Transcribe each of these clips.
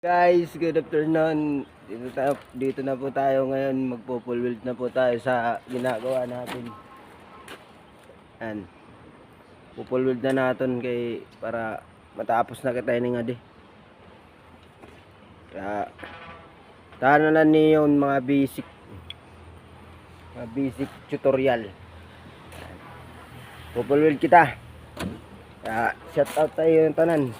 Guys, good afternoon. Dito na po tayo ngayon. Magpo-full weld na po tayo sa ginagawa natin. Yan. Full weld na natin para matapos na kita ini nga di. Kaya tahan na lang niyo yung mga basic tutorial. Full weld kita. Kaya shout out tayo yung tanan.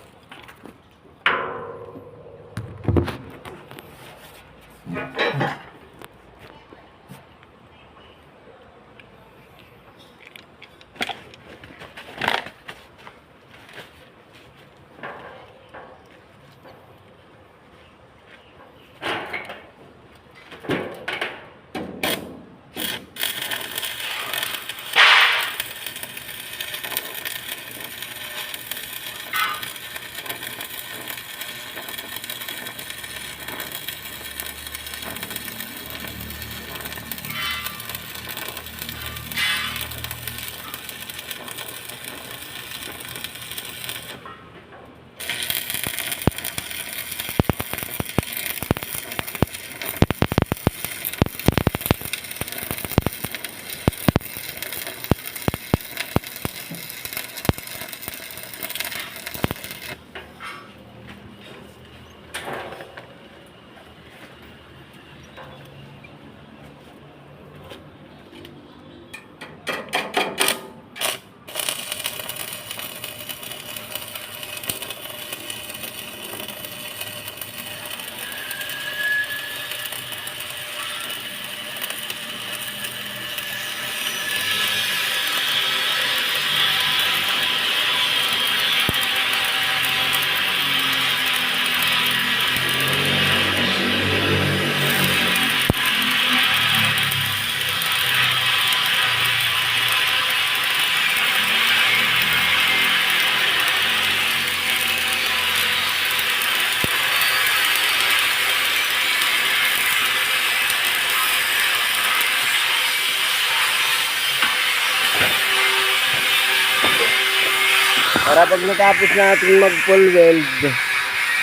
Para pag natapos natin mag full weld,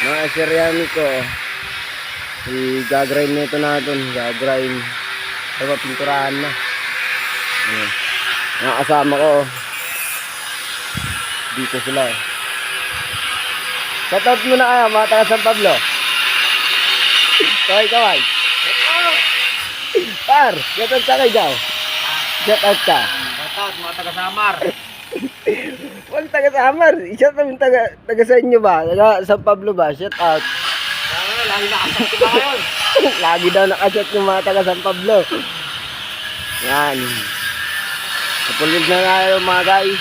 mga seryami ko, i-gagrind nito natin, gagrind, para pinturahan na. Ayan. Mga kasama ko, dito sila. Shoutout mo na kayo, mga taga San Pablo. Kaway. Par, shoutout ka kayo daw. Shoutout ka. Shoutout mga taga Samar. Wag taga Samar. Shoutout yung taga sa inyo ba? Taga San Pablo ba? Shoutout. Lagi nakasat ko ngayon. Lagi daw nakachat yung mga taga San Pablo. Yan. Kapulid na nga yung mga guys.